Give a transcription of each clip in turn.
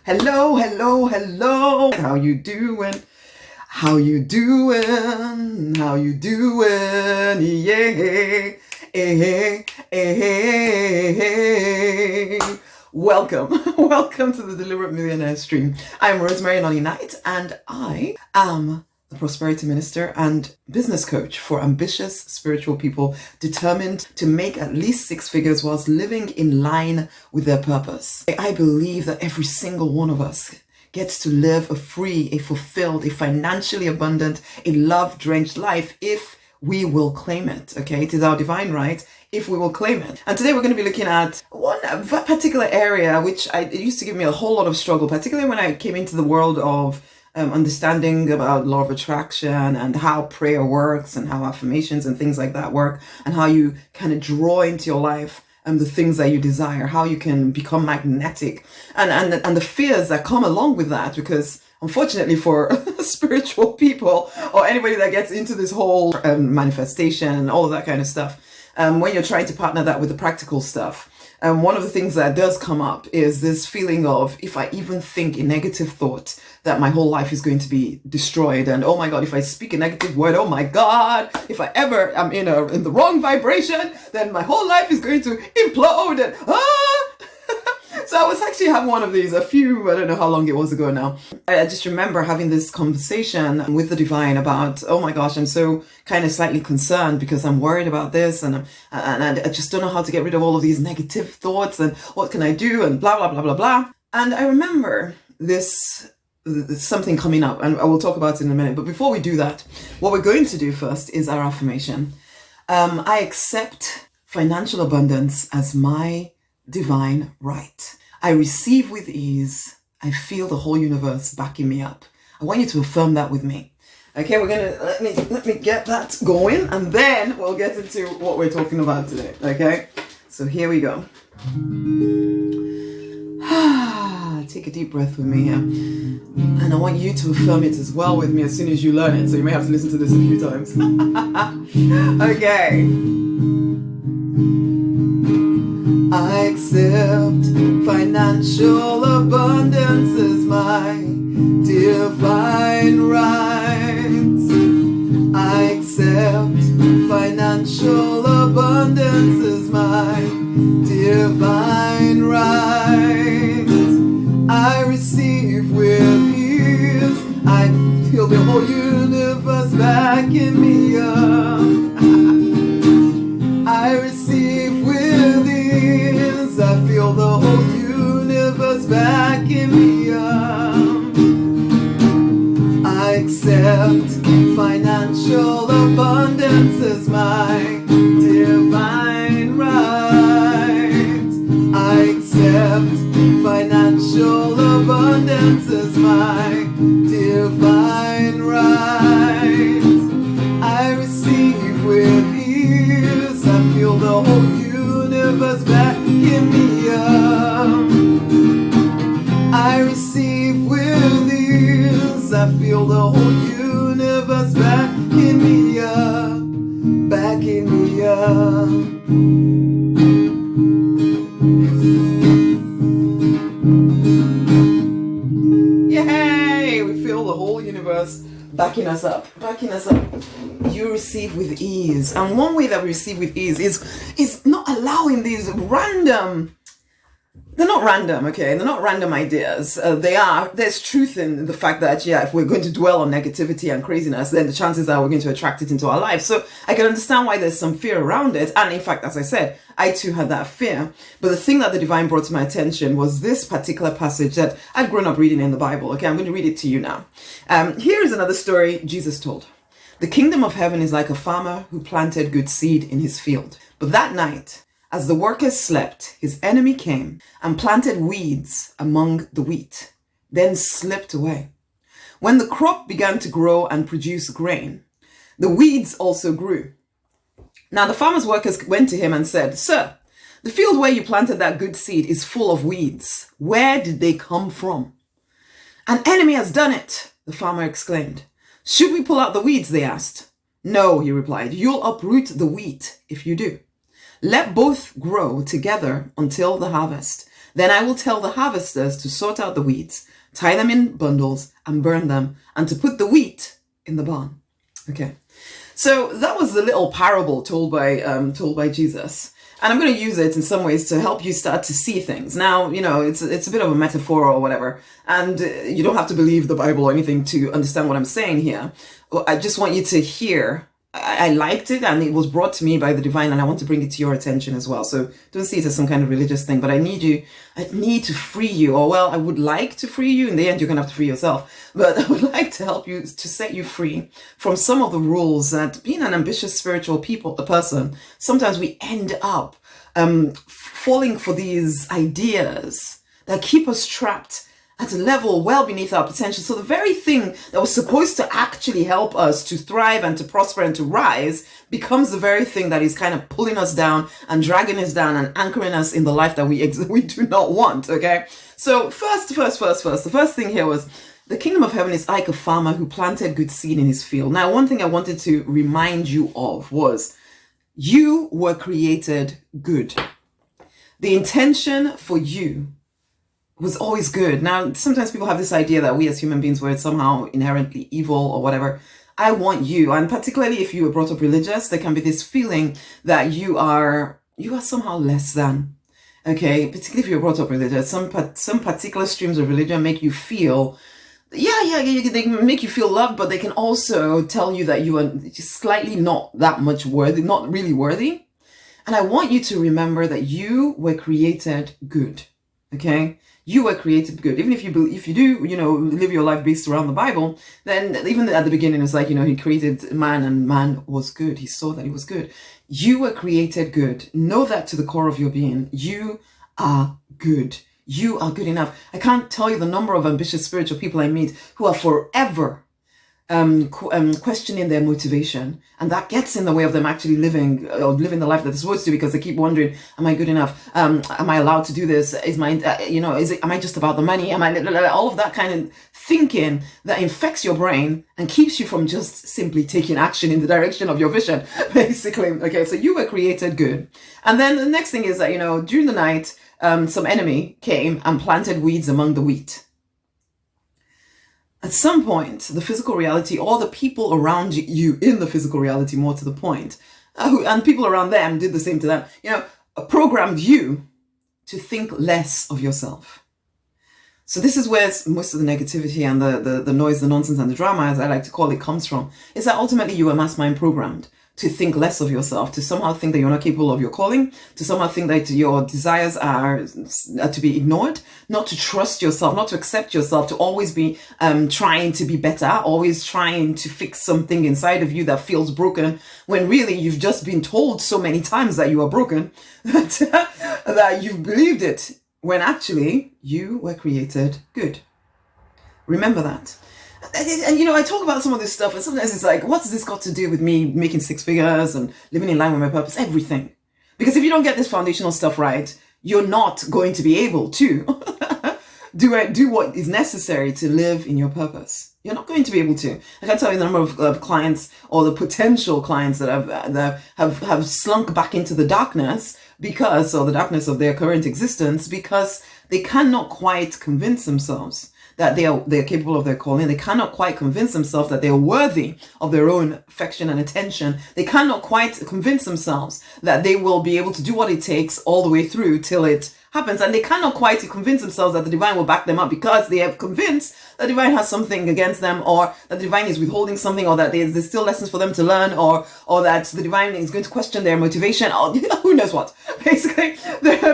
Hello, hello, hello. How you doing? How you doing? How you doing? Yeah. Hey, hey, hey. Welcome. Welcome to the Deliberate Millionaire Stream. I'm Rosemary Nonny Knight, and I am the prosperity minister and business coach for ambitious spiritual people determined to make at least six figures whilst living in line with their purpose. I believe that every single one of us gets to live a free, a fulfilled, a financially abundant, a love-drenched life if we will claim it, okay? It is our divine right if we will claim it. And today we're going to be looking at one particular area which it used to give me a whole lot of struggle, particularly when I came into the world of understanding about law of attraction and how prayer works and how affirmations and things like that work and how you kind of draw into your life the things that you desire, how you can become magnetic and the fears that come along with that, because unfortunately for spiritual people or anybody that gets into this whole manifestation and all of that kind of stuff, when you're trying to partner that with the practical stuff, one of the things that does come up is this feeling of, if I even think a negative thought, that my whole life is going to be destroyed. And oh my God, if I speak a negative word, oh my God, if I ever am in the wrong vibration, then my whole life is going to implode. And So I was actually having one of these I don't know how long it was ago now. I just remember having this conversation with the divine about, oh my gosh, I'm so kind of slightly concerned because I'm worried about this and I just don't know how to get rid of all of these negative thoughts and what can I do and blah, blah, blah, blah, blah. And I remember there's something coming up and I will talk about it in a minute. But before we do that, what we're going to do first is our affirmation. I accept financial abundance as my divine right. I receive with ease. I feel the whole universe backing me up. I want you to affirm that with me. Okay, we're gonna let me get that going, and then we'll get into what we're talking about today. Okay, so here we go. Take a deep breath with me here, and I want you to affirm it as well with me as soon as you learn it. So you may have to listen to this a few times. Okay. I accept financial abundance as my divine right. I accept financial abundance as my divine right. I receive with ease. I feel the whole universe backing me up. I receive with ease. I feel the whole universe backing me up. I accept financial abundance as my divine right. I accept financial abundance as my divine right. I receive with ease. I feel the whole universe backing me up. I receive with ease. I feel the whole universe backing me up, backing me up. Yay! We feel the whole universe backing us up, backing us up. You receive with ease. And one way that we receive with ease is not allowing these random, they're not random, okay? They're not random ideas. There's truth in the fact that, yeah, if we're going to dwell on negativity and craziness, then the chances are we're going to attract it into our lives. So I can understand why there's some fear around it. And in fact, as I said, I too had that fear. But the thing that the divine brought to my attention was this particular passage that I'd grown up reading in the Bible. Okay, I'm going to read it to you now. Here is another story Jesus told. The kingdom of heaven is like a farmer who planted good seed in his field. But that night, as the workers slept, his enemy came and planted weeds among the wheat, then slipped away. When the crop began to grow and produce grain, the weeds also grew. Now the farmer's workers went to him and said, "Sir, the field where you planted that good seed is full of weeds. Where did they come from?" "An enemy has done it," the farmer exclaimed. "Should we pull out the weeds?" they asked. "No," he replied, "you'll uproot the wheat if you do. Let both grow together until the harvest. Then I will tell the harvesters to sort out the weeds, tie them in bundles, and burn them, and to put the wheat in the barn. Okay, so that was the little parable told by Jesus. And I'm going to use it in some ways to help you start to see things. Now, it's a bit of a metaphor or whatever, and you don't have to believe the Bible or anything to understand what I'm saying here. I just want you to hear. I liked it, and it was brought to me by the divine, and I want to bring it to your attention as well. So don't see it as some kind of religious thing, but I need to free you, or well, I would like to free you. In the end, you're going to have to free yourself, but I would like to help you to set you free from some of the rules that being an ambitious spiritual person, sometimes we end up falling for these ideas that keep us trapped at a level well beneath our potential. So the very thing that was supposed to actually help us to thrive and to prosper and to rise becomes the very thing that is kind of pulling us down and dragging us down and anchoring us in the life that we do not want. Okay. So first, the first thing here was the kingdom of heaven is like a farmer who planted good seed in his field. Now, one thing I wanted to remind you of was you were created good. The intention for you was always good. Now, sometimes people have this idea that we as human beings were somehow inherently evil or whatever. I want you, and particularly if you were brought up religious, there can be this feeling that you are somehow less than. Okay, particularly if you're brought up religious, some particular streams of religion make you feel, they make you feel loved, but they can also tell you that you are just slightly not that much worthy, not really worthy. And I want you to remember that you were created good. Okay, you were created good. Even if you do, live your life based around the Bible, then even at the beginning, it's like, he created man and man was good. He saw that he was good. You were created good. Know that to the core of your being. You are good. You are good enough. I can't tell you the number of ambitious spiritual people I meet who are forever questioning their motivation, and that gets in the way of them actually living the life that they're supposed to, because they keep wondering, am I good enough? Am I allowed to do this? Am I just about the money? All of that kind of thinking that infects your brain and keeps you from just simply taking action in the direction of your vision, basically. Okay, so you were created good. And then the next thing is that, during the night, some enemy came and planted weeds among the wheat. At some point, the physical reality, or the people around you in the physical reality, more to the point, and people around them did the same to them, programmed you to think less of yourself. So this is where most of the negativity and the noise, the nonsense, and the drama, as I like to call it, comes from, is that ultimately you were mass mind programmed to think less of yourself, to somehow think that you're not capable of your calling, to somehow think that your desires are to be ignored, not to trust yourself, not to accept yourself, to always be trying to be better, always trying to fix something inside of you that feels broken, when really you've just been told so many times that you are broken that you've believed it, when actually you were created good. Remember that. And I talk about some of this stuff, and sometimes it's like, what's this got to do with me making 6 figures and living in line with my purpose? Everything. Because if you don't get this foundational stuff right, you're not going to be able to do what is necessary to live in your purpose. You're not going to be able to. I can tell you the number of clients, or the potential clients that have slunk back into the darkness or the darkness of their current existence, because they cannot quite convince themselves that they are capable of their calling. They cannot quite convince themselves that they are worthy of their own affection and attention. They cannot quite convince themselves that they will be able to do what it takes all the way through till it happens. And they cannot quite convince themselves that the divine will back them up, because they have convinced that the divine has something against them, or that the divine is withholding something, or that there's still lessons for them to learn, or that the divine is going to question their motivation, or who knows what. Basically,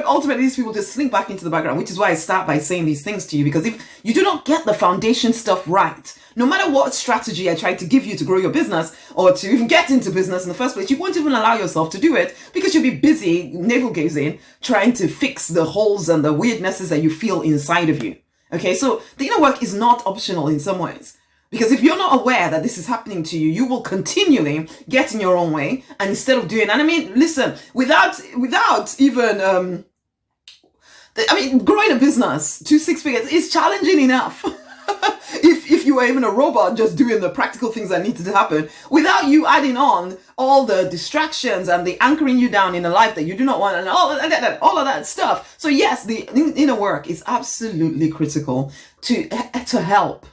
ultimately these people just slink back into the background, which is why I start by saying these things to you, because if you do not get the foundation stuff right, no matter what strategy I try to give you to grow your business or to even get into business in the first place, you won't even allow yourself to do it, because you'll be busy navel gazing, trying to fix the holes and the weirdnesses that you feel inside of you. Okay, so the inner work is not optional in some ways. Because if you're not aware that this is happening to you, you will continually get in your own way, and instead of doing, and I mean, listen, without even, growing a business to 6 figures is challenging enough. if you were even a robot just doing the practical things that needed to happen without you adding on all the distractions and the anchoring you down in a life that you do not want and all of that stuff. So yes, the inner work is absolutely critical to help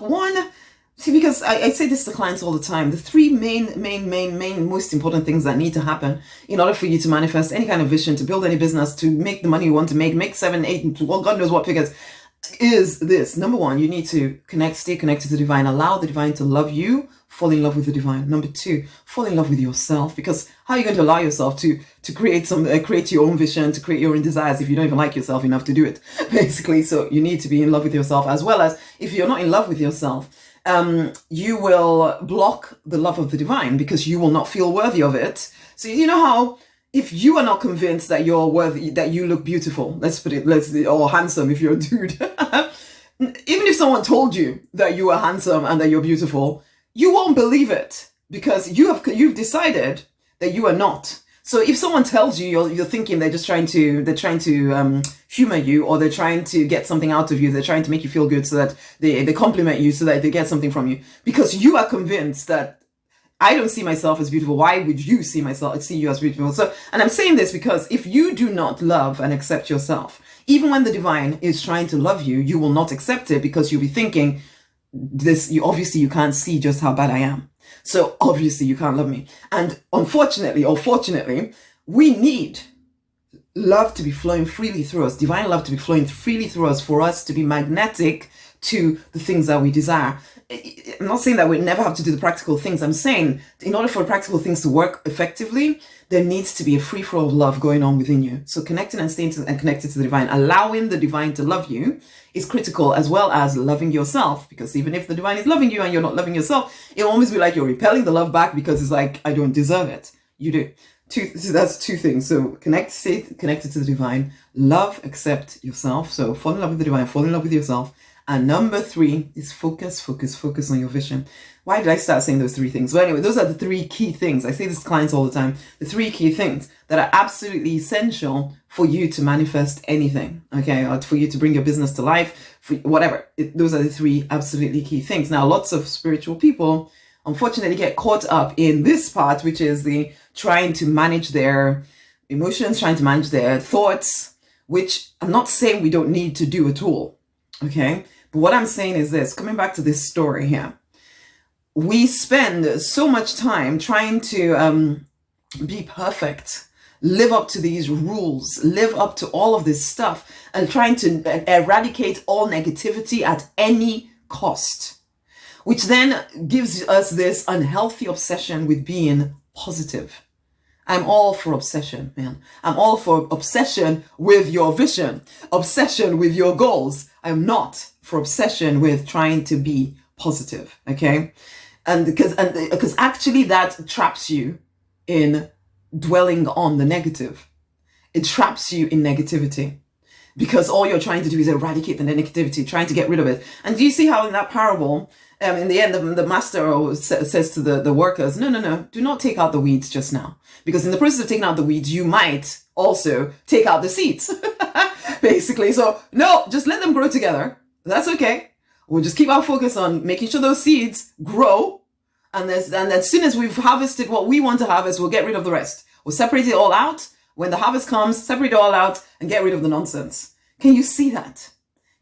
one. See, because I say this to clients all the time, the three main, most important things that need to happen in order for you to manifest any kind of vision, to build any business, to make the money you want to make 7, 8, well, God knows what figures, is this. Number one, you need to stay connected to the divine, allow the divine to love you, fall in love with the divine. Number two, fall in love with yourself, because how are you going to allow yourself to create your own vision, to create your own desires if you don't even like yourself enough to do it, basically? So you need to be in love with yourself, as well as if you're not in love with yourself, you will block the love of the divine because you will not feel worthy of it. So you know how if you are not convinced that you're worthy, that you look beautiful, or handsome if you're a dude, even if someone told you that you are handsome and that you're beautiful, you won't believe it because you've decided that you are not. So if someone tells you, you're thinking they're trying to humor you, or they're trying to get something out of you, they're trying to make you feel good so that they compliment you so that they get something from you, because you are convinced that I don't see myself as beautiful. Why would you see you as beautiful? So, and I'm saying this because if you do not love and accept yourself, even when the divine is trying to love you, you will not accept it because you'll be thinking, obviously you can't see just how bad I am. So obviously you can't love me. And unfortunately or fortunately, we need love to be flowing freely through us, divine love to be flowing freely through us, for us to be magnetic to the things that we desire. I'm not saying that we never have to do the practical things. I'm saying in order for practical things to work effectively, there needs to be a free flow of love going on within you. So connecting and staying connected to the divine, allowing the divine to love you is critical, as well as loving yourself. Because even if the divine is loving you and you're not loving yourself, it'll almost be like you're repelling the love back because it's like, I don't deserve it. You do. So that's two things. So stay connected to the divine, love, accept yourself. So fall in love with the divine, fall in love with yourself. And number three is focus on your vision. Why did I start saying those three things? Well, anyway, those are the three key things. I say this to clients all the time. The three key things that are absolutely essential for you to manifest anything, okay? Or for you to bring your business to life, for whatever. Those are the three absolutely key things. Now, lots of spiritual people, unfortunately, get caught up in this part, which is the trying to manage their emotions, trying to manage their thoughts, which I'm not saying we don't need to do at all, okay? But what I'm saying is this, coming back to this story here, we spend so much time trying to be perfect, live up to these rules, live up to all of this stuff, and trying to eradicate all negativity at any cost, which then gives us this unhealthy obsession with being positive. I'm all for obsession, man. I'm all for obsession with your vision, obsession with your goals. I'm not for obsession with trying to be positive, okay? And because actually that traps you in dwelling on the negative. It traps you in negativity because all you're trying to do is eradicate the negativity, trying to get rid of it. And do you see how in that parable, in the end, the master says to the workers, no, do not take out the weeds just now. Because in the process of taking out the weeds, you might also take out the seeds, basically. So no, just let them grow together. That's okay. We'll just keep our focus on making sure those seeds grow. And as soon as we've harvested what we want to harvest, we'll get rid of the rest. We'll separate it all out. When the harvest comes, separate it all out and get rid of the nonsense. Can you see that?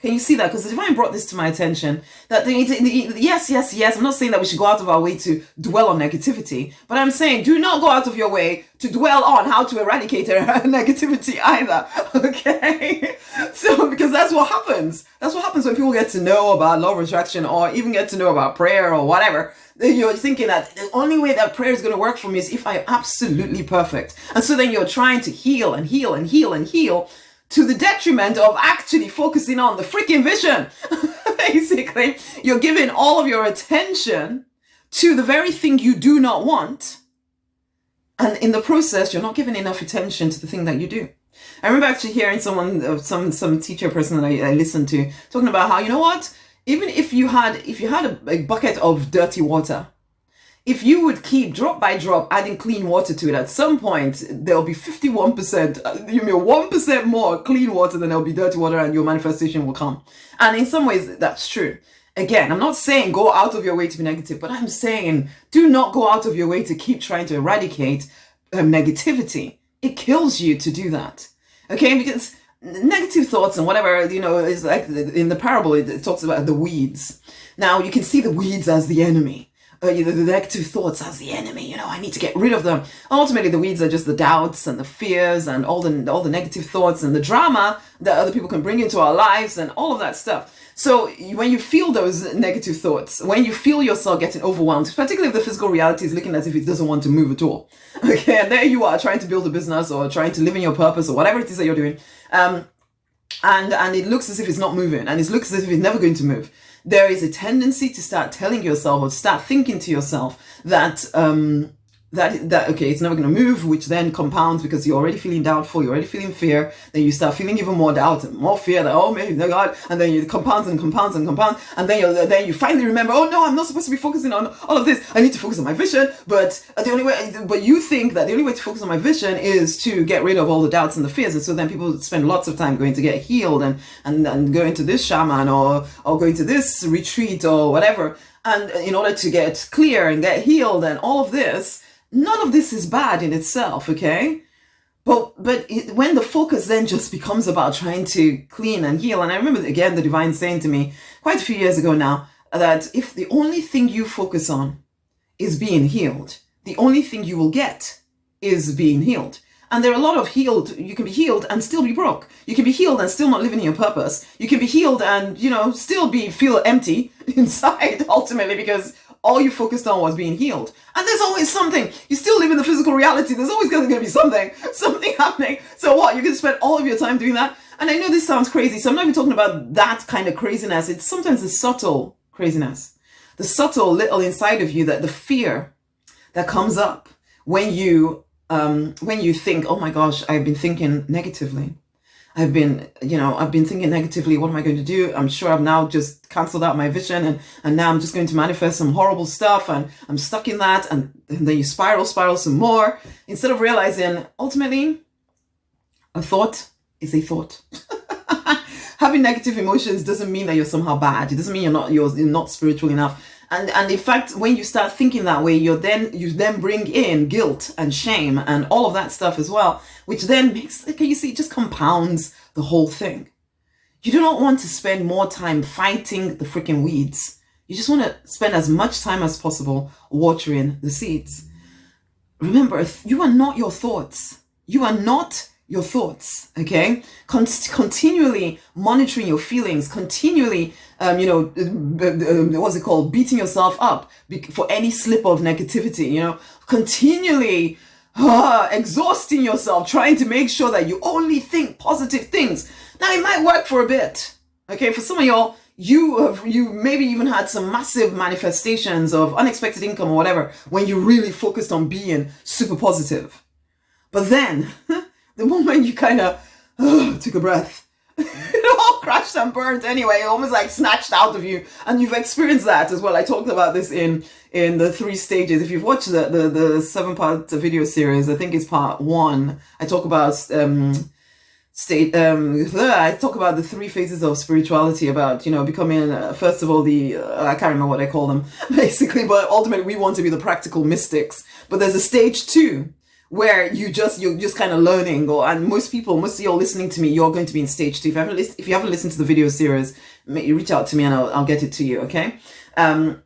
Can you see that? Because the divine brought this to my attention. That yes. I'm not saying that we should go out of our way to dwell on negativity, but I'm saying do not go out of your way to dwell on how to eradicate negativity either. Okay? So, because that's what happens. That's what happens when people get to know about law of attraction, or even get to know about prayer or whatever. You're thinking that the only way that prayer is going to work for me is if I'm absolutely perfect. And so then you're trying to heal and heal and heal and heal, to the detriment of actually focusing on the freaking vision. Basically, you're giving all of your attention to the very thing you do not want. And in the process, you're not giving enough attention to the thing that you do. I remember actually hearing someone, some teacher person that I listened to, talking about how, you know what? Even if you had a bucket of dirty water, if you would keep drop by drop adding clean water to it, at some point there'll be 51%, you mean 1% more clean water than there'll be dirty water, and your manifestation will come. And in some ways that's true. Again, I'm not saying go out of your way to be negative, but I'm saying do not go out of your way to keep trying to eradicate negativity. It kills you to do that. Okay, because negative thoughts and whatever, is like in the parable, it talks about the weeds. Now, you can see the weeds as the enemy. The negative thoughts as the enemy. I need to get rid of them. Ultimately, the weeds are just the doubts and the fears and all the negative thoughts and the drama that other people can bring into our lives and all of that stuff. So when you feel those negative thoughts, when you feel yourself getting overwhelmed, particularly if the physical reality is looking as if it doesn't want to move at all, okay, and there you are trying to build a business or trying to live in your purpose or whatever it is that you're doing, and it looks as if it's not moving and it looks as if it's never going to move. There is a tendency to start telling yourself or start thinking to yourself that okay, it's never going to move, which then compounds because you're already feeling doubtful, you're already feeling fear, then you start feeling even more doubt and more fear that, oh maybe God, and then it compounds and compounds and compounds, and then you finally remember, oh no, I'm not supposed to be focusing on all of this, I need to focus on my vision, but you think that the only way to focus on my vision is to get rid of all the doubts and the fears, and so then people spend lots of time going to get healed and going to this shaman or going to this retreat or whatever, and in order to get clear and get healed and all of this. None of this is bad in itself, okay? But when the focus then just becomes about trying to clean and heal, and I remember again the divine saying to me quite a few years ago now that if the only thing you focus on is being healed, the only thing you will get is being healed. And there are a lot of you can be healed and still be broke. You can be healed and still not living in your purpose. You can be healed and, still feel empty inside ultimately because all you focused on was being healed. And there's always something. You still live in the physical reality. There's always going to be something happening. So what? You're going to spend all of your time doing that? And I know this sounds crazy. So I'm not even talking about that kind of craziness. It's sometimes the subtle craziness. The subtle little inside of you, that the fear that comes up when you think, oh my gosh, I've been thinking negatively. I've been thinking negatively. What am I going to do? I'm sure I've now just cancelled out my vision and now I'm just going to manifest some horrible stuff and I'm stuck in that. And then you spiral some more instead of realizing ultimately a thought is a thought. Having negative emotions doesn't mean that you're somehow bad. It doesn't mean you're not spiritual enough. And in fact, when you start thinking that way, you then bring in guilt and shame and all of that stuff as well, which then makes, you see, it just compounds the whole thing. You do not want to spend more time fighting the freaking weeds. You just want to spend as much time as possible watering the seeds. Remember, you are not your thoughts. You are not your thoughts, okay? Continually monitoring your feelings, continually, beating yourself up for any slip of negativity, continually exhausting yourself, trying to make sure that you only think positive things. Now, it might work for a bit, okay? For some of y'all, you maybe even had some massive manifestations of unexpected income or whatever when you really focused on being super positive. But then, the moment you kind of took a breath, it all crashed and burned anyway, almost like snatched out of you. And you've experienced that as well. I talked about this in the 3 stages. If you've watched the 7-part video series, I think it's part 1. I talk about I talk about the 3 phases of spirituality, about, becoming, first of all, I can't remember what I call them, basically, but ultimately we want to be the practical mystics. But there's a stage 2, where you're just kind of learning, and most of you listening to me, you're going to be in stage 2. If you haven't listened to the video series, you reach out to me and I'll get it to you, okay? And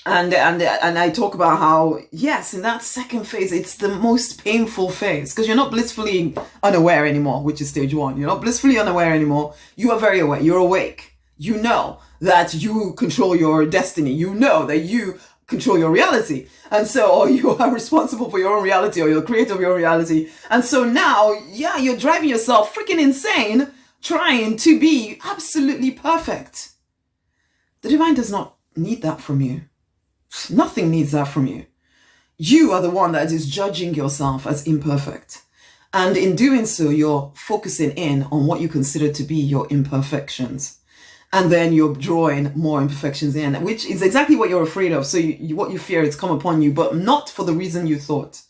I talk about how, yes, in that second phase, it's the most painful phase because you're not blissfully unaware anymore, which is stage 1. You're not blissfully unaware anymore. You are very aware. You're awake. You know that you control your destiny. You know that you control your reality. And so, or you are responsible for your own reality, or you're the creator of your own reality. And so now, yeah, you're driving yourself freaking insane trying to be absolutely perfect. The divine does not need that from you. Nothing needs that from you. You are the one that is judging yourself as imperfect. And in doing so, you're focusing in on what you consider to be your imperfections. And then you're drawing more imperfections in, which is exactly what you're afraid of. So what you fear, it's come upon you, but not for the reason you thought.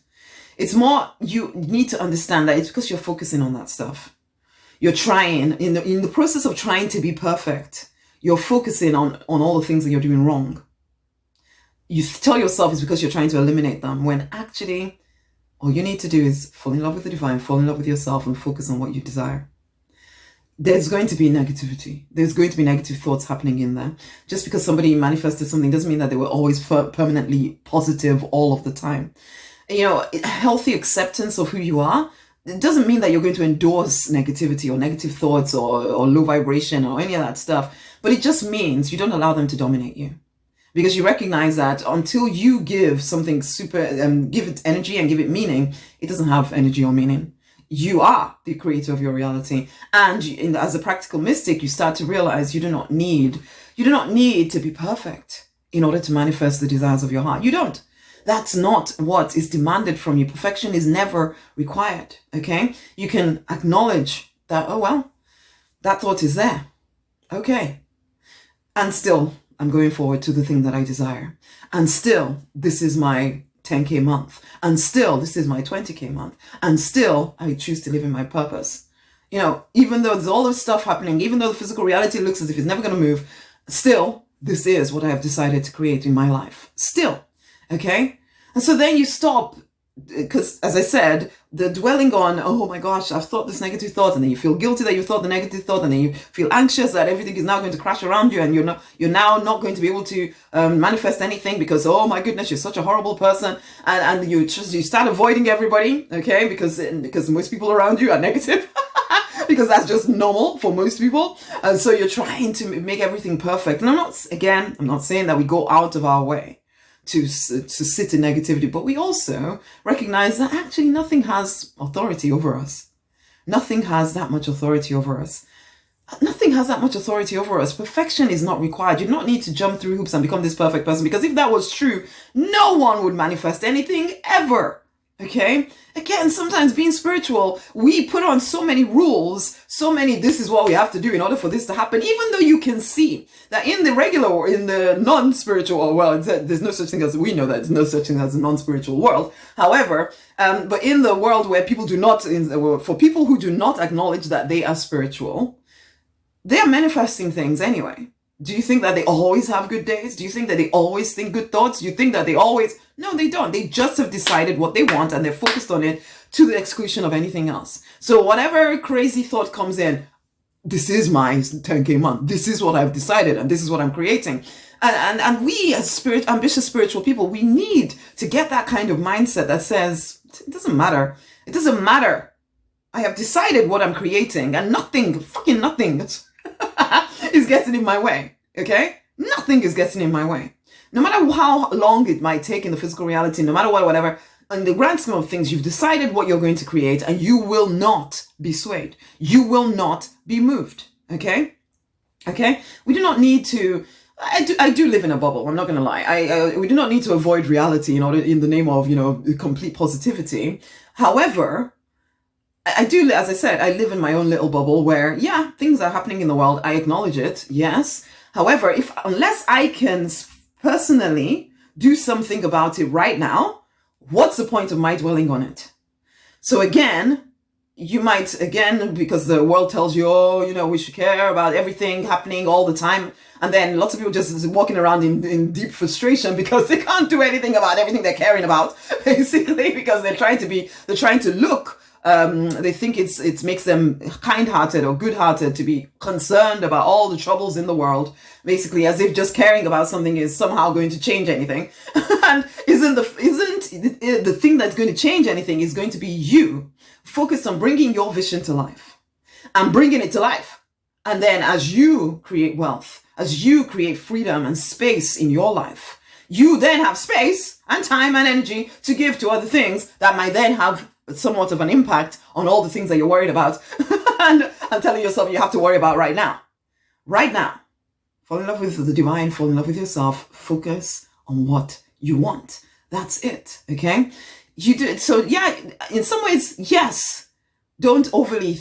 It's more, you need to understand that it's because you're focusing on that stuff. You're trying, in the process of trying to be perfect, you're focusing on all the things that you're doing wrong. You tell yourself it's because you're trying to eliminate them, when actually all you need to do is fall in love with the divine, fall in love with yourself, and focus on what you desire. There's going to be negativity. There's going to be negative thoughts happening in there. Just because somebody manifested something doesn't mean that they were always permanently positive all of the time. You know, healthy acceptance of who you are, it doesn't mean that you're going to endorse negativity or negative thoughts or low vibration or any of that stuff. But it just means you don't allow them to dominate you. Because you recognize that until you give something give it energy and give it meaning, it doesn't have energy or meaning. You are the creator of your reality. And as a practical mystic, you start to realize you do not need to be perfect in order to manifest the desires of your heart. You don't. That's not what is demanded from you. Perfection is never required. Okay? You can acknowledge that, oh, well, that thought is there. Okay. And still, I'm going forward to the thing that I desire. And still, this is my 10K month. And still, this is my 20K month. And still, I choose to live in my purpose. You know, even though there's all this stuff happening, even though the physical reality looks as if it's never going to move, still, this is what I have decided to create in my life. Still. Okay? And so then you stop, because as I said, the dwelling on, oh my gosh, I've thought this negative thought, and then you feel guilty that you thought the negative thought, and then you feel anxious that everything is now going to crash around you, and you're now not going to be able to manifest anything because, oh my goodness, you're such a horrible person, and you start avoiding everybody, okay, because most people around you are negative. Because that's just normal for most people. And so you're trying to make everything perfect. And I'm not saying that we go out of our way to sit in negativity, but we also recognize that actually nothing has authority over us. Nothing has that much authority over us. Nothing has that much authority over us. Perfection is not required. You do not need to jump through hoops and become this perfect person, because if that was true, no one would manifest anything ever. Okay? Again, sometimes being spiritual, we put on so many rules, this is what we have to do in order for this to happen, even though you can see that in the non-spiritual world, there's no such thing as, we know that there's no such thing as a non-spiritual world. However, but in the world where for people who do not acknowledge that they are spiritual, they are manifesting things anyway. Do you think that they always have good days? Do you think that they always think good thoughts? Do you think that they always... No, they don't. They just have decided what they want and they're focused on it to the exclusion of anything else. So whatever crazy thought comes in, this is my 10K month. This is what I've decided and this is what I'm creating. And we as ambitious spiritual people, we need to get that kind of mindset that says, it doesn't matter. It doesn't matter. I have decided what I'm creating, and fucking nothing is getting in my way. Okay? Nothing is getting in my way. No matter how long it might take in the physical reality, no matter whatever, in the grand scheme of things, you've decided what you're going to create, and you will not be swayed. You will not be moved. Okay? Okay? We do not need to... I do live in a bubble. I'm not going to lie. We do not need to avoid reality in the name of, complete positivity. However, I do, as I said, I live in my own little bubble where, yeah, things are happening in the world. I acknowledge it. Yes. However, unless I can personally do something about it right now, what's the point of my dwelling on it? So again, you might, because the world tells you, we should care about everything happening all the time. And then lots of people just walking around in deep frustration because they can't do anything about everything they're caring about, basically, because they're trying to look, they think it makes them kind-hearted or good-hearted to be concerned about all the troubles in the world, basically, as if just caring about something is somehow going to change anything. And isn't the thing that's going to change anything is going to be you focused on bringing your vision to life and bringing it to life. And then as you create wealth, as you create freedom and space in your life, you then have space and time and energy to give to other things that might then have somewhat of an impact on all the things that you're worried about and telling yourself you have to worry about right now. Right now. Fall in love with the divine, fall in love with yourself, focus on what you want. That's it, okay? You do it. So yeah, in some ways, yes, don't overly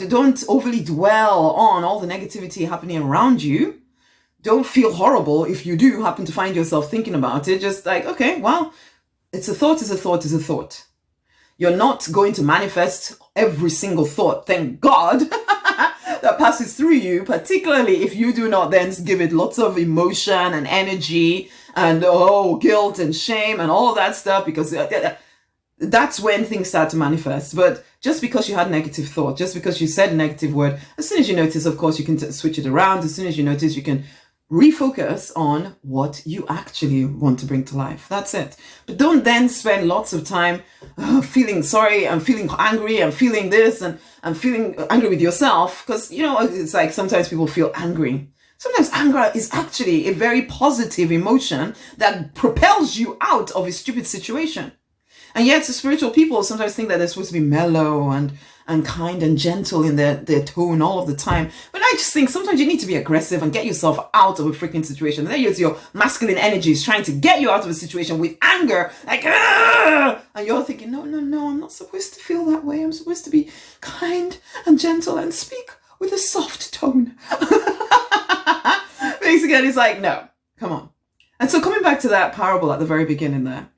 don't overly dwell on all the negativity happening around you. Don't feel horrible if you do happen to find yourself thinking about it. Just like, okay, well, it's a thought is a thought is a thought. You're not going to manifest every single thought, thank God, that passes through you, particularly if you do not then give it lots of emotion and energy and guilt and shame and all of that stuff, because that's when things start to manifest. But just because you had negative thought, just because you said a negative word, as soon as you notice, of course, you can switch it around. As soon as you notice, you can refocus on what you actually want to bring to life. That's it. But don't then spend lots of time feeling sorry and feeling angry and feeling this and feeling angry with yourself. Because, it's like sometimes people feel angry. Sometimes anger is actually a very positive emotion that propels you out of a stupid situation. And yet, the spiritual people sometimes think that they're supposed to be mellow and kind and gentle in their tone all of the time. But I just think sometimes you need to be aggressive and get yourself out of a freaking situation. And then use your masculine energies trying to get you out of a situation with anger, like, Argh! And you're thinking, no, I'm not supposed to feel that way. I'm supposed to be kind and gentle and speak with a soft tone. Basically, it's like, no, come on. And so coming back to that parable at the very beginning there,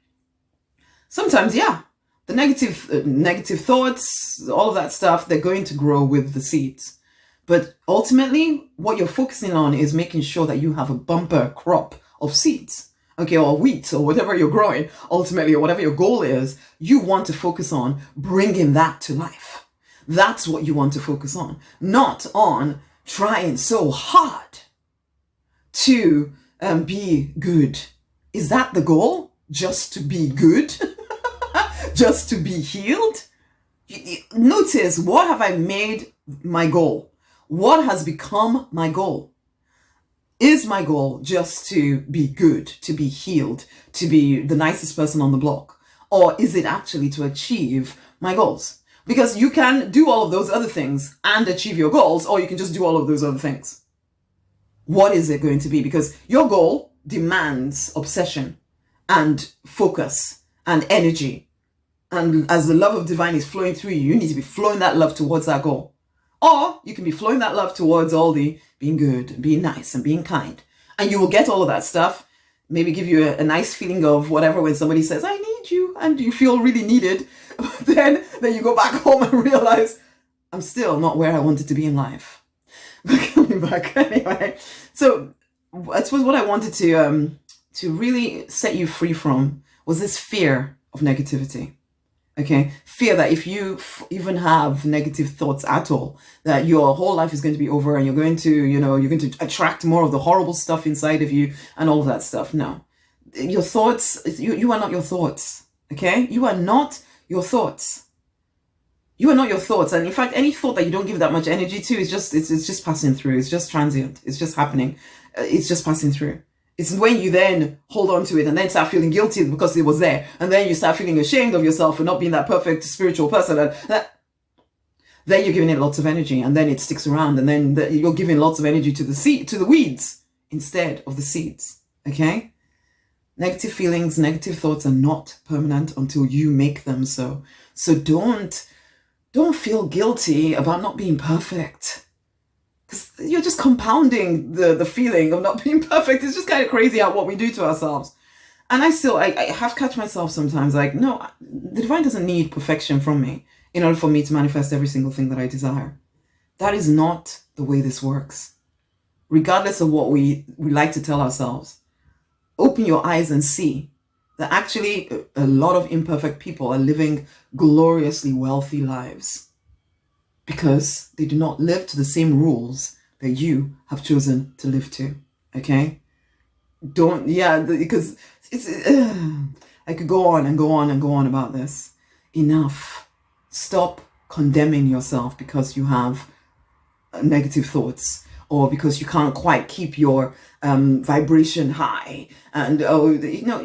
sometimes, the negative thoughts, all of that stuff, they're going to grow with the seeds. But ultimately, what you're focusing on is making sure that you have a bumper crop of seeds, okay, or wheat, or whatever you're growing, ultimately, or whatever your goal is. You want to focus on bringing that to life. That's what you want to focus on, not on trying so hard to be good. Is that the goal? Just to be good? Just to be healed? Notice, what have I made my goal? What has become my goal? Is my goal just to be good, to be healed, to be the nicest person on the block? Or is it actually to achieve my goals? Because you can do all of those other things and achieve your goals, or you can just do all of those other things. What is it going to be? Because your goal demands obsession and focus and energy. And as the love of divine is flowing through you, you need to be flowing that love towards that goal. Or you can be flowing that love towards all the being good, being nice, and being kind. And you will get all of that stuff. Maybe give you a nice feeling of whatever when somebody says, I need you, and you feel really needed. But then you go back home and realize, I'm still not where I wanted to be in life. But coming back anyway. So I suppose what I wanted to really set you free from was this fear of negativity. Okay, fear that if you even have negative thoughts at all, that your whole life is going to be over and you're going to attract more of the horrible stuff inside of you and all of that stuff. No, your thoughts, you are not your thoughts. Okay, you are not your thoughts. You are not your thoughts. And in fact, any thought that you don't give that much energy to is it's just passing through. It's just transient. It's just happening. It's just passing through. It's when you then hold on to it and then start feeling guilty because it was there. And then you start feeling ashamed of yourself for not being that perfect spiritual person. And then you're giving it lots of energy, and then it sticks around. And then you're giving lots of energy to the weeds instead of the seeds. Okay? Negative feelings, negative thoughts are not permanent until you make them so. So don't feel guilty about not being perfect. Because you're just compounding the feeling of not being perfect. It's just kind of crazy what we do to ourselves. And I have catch myself sometimes like, no, the divine doesn't need perfection from me in order for me to manifest every single thing that I desire. That is not the way this works. Regardless of what we like to tell ourselves, open your eyes and see that actually a lot of imperfect people are living gloriously wealthy lives. Because they do not live to the same rules that you have chosen to live to. Okay? Because I could go on and go on and go on about this. Enough. Stop condemning yourself because you have negative thoughts, or because you can't quite keep your vibration high. And,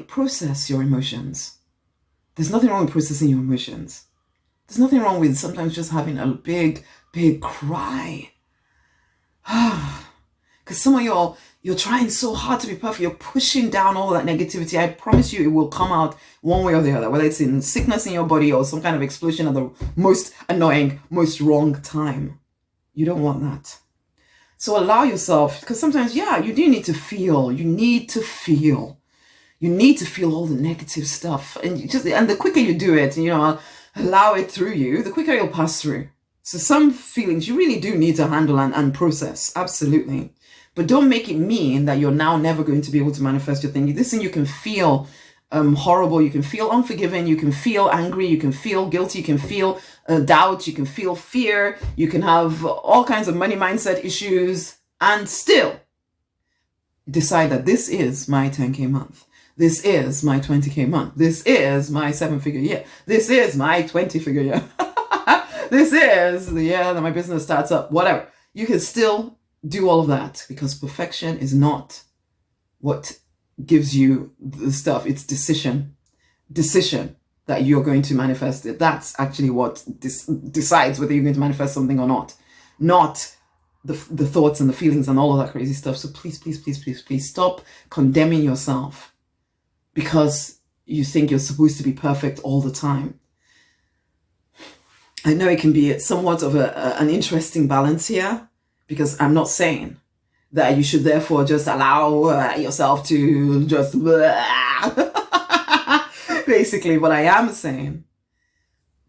process your emotions. There's nothing wrong with processing your emotions. There's nothing wrong with sometimes just having a big, big cry. Because some of y'all, you're trying so hard to be perfect. You're pushing down all that negativity. I promise you it will come out one way or the other, whether it's in sickness in your body or some kind of explosion at the most annoying, most wrong time. You don't want that. So allow yourself, because sometimes, you do need to feel. You need to feel. You need to feel all the negative stuff. And the quicker you do it, allow it through you, the quicker it'll pass through. So some feelings you really do need to handle and process, absolutely. But don't make it mean that you're now never going to be able to manifest your thing. Listen, you can feel horrible, you can feel unforgiving, you can feel angry, you can feel guilty, you can feel doubt, you can feel fear, you can have all kinds of money mindset issues, and still decide that this is my 10K month. This is my 20K month. This is my 7-figure year. This is my 20-figure year. This is the year that my business starts up, whatever. You can still do all of that because perfection is not what gives you the stuff. It's decision that you're going to manifest it. That's actually what decides whether you're going to manifest something or not the thoughts and the feelings and all of that crazy stuff. So please, please, please, please, please stop condemning yourself because you think you're supposed to be perfect all the time. I know it can be somewhat of an interesting balance here, because I'm not saying that you should therefore just allow yourself to just basically, what I am saying,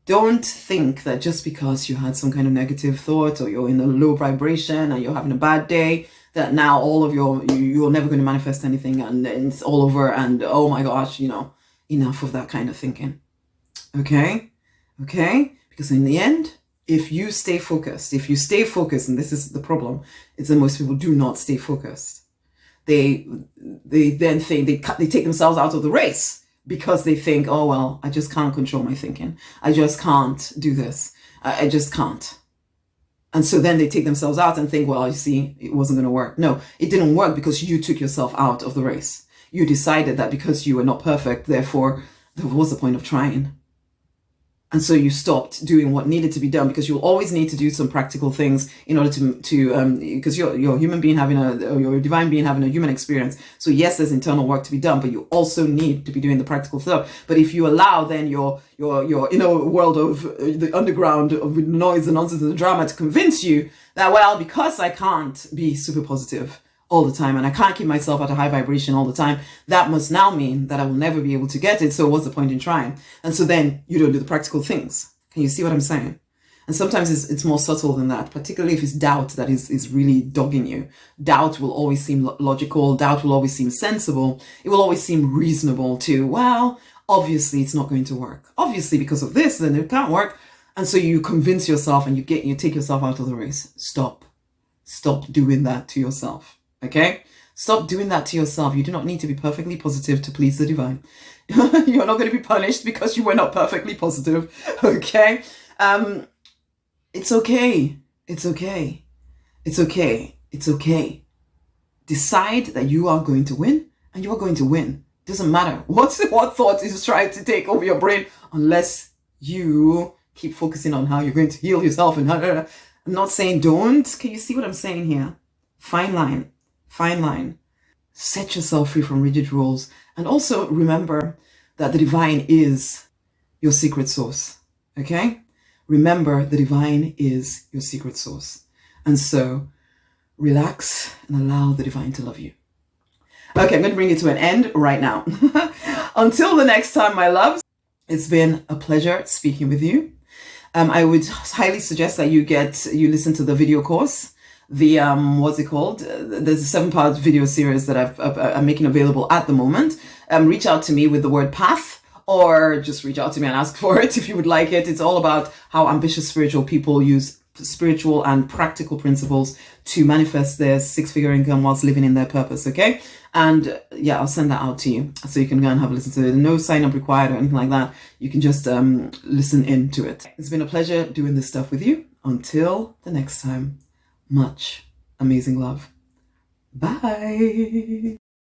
don't think that just because you had some kind of negative thought or you're in a low vibration and you're having a bad day, that now all of you're never going to manifest anything and it's all over and oh my gosh, enough of that kind of thinking. Okay? Because in the end, if you stay focused, and this is the problem, it's that most people do not stay focused. They then think they take themselves out of the race because they think, oh, well, I just can't control my thinking. I just can't do this. I just can't. And so then they take themselves out and think, well, you see, it wasn't going to work. No, it didn't work because you took yourself out of the race. You decided that because you were not perfect, therefore, there was the point of trying. And so you stopped doing what needed to be done because you'll always need to do some practical things in order to because you're a human being you're a divine being having a human experience. So yes, there's internal work to be done, but you also need to be doing the practical stuff. But if you allow then your inner world of the underground of noise and nonsense and the drama to convince you that, well, because I can't be super positive all the time and I can't keep myself at a high vibration all the time, that must now mean that I will never be able to get it. So what's the point in trying? And so then you don't do the practical things. Can you see what I'm saying? And sometimes it's more subtle than that, particularly if it's doubt that is really dogging you. Doubt will always seem logical. Doubt will always seem sensible. It will always seem reasonable to, well, obviously it's not going to work. Obviously because of this, then it can't work. And so you convince yourself and you take yourself out of the race. Stop doing that to yourself. Okay? Stop doing that to yourself. You do not need to be perfectly positive to please the divine. You're not going to be punished because you were not perfectly positive. Okay? It's okay. It's okay. It's okay. It's okay. Decide that you are going to win and you are going to win. Doesn't matter what thought is trying to take over your brain unless you keep focusing on how you're going to heal yourself. And I'm not saying don't. Can you see what I'm saying here? Fine line. Set yourself free from rigid rules. And also remember that the divine is your secret source. Okay? Remember, the divine is your secret source. And so relax and allow the divine to love you. Okay, I'm going to bring it to an end right now. Until the next time, my loves, it's been a pleasure speaking with you. I would highly suggest that you listen to the video course. The what's it called? There's a 7-part video series that I'm making available at the moment. Reach out to me with the word path, or just reach out to me and ask for it if you would like it. It's all about how ambitious spiritual people use spiritual and practical principles to manifest their 6-figure income whilst living in their purpose. Okay, and yeah, I'll send that out to you so you can go and have a listen to it. No sign up required or anything like that. You can just listen into it. It's been a pleasure doing this stuff with you. Until the next time. Much amazing love. Bye.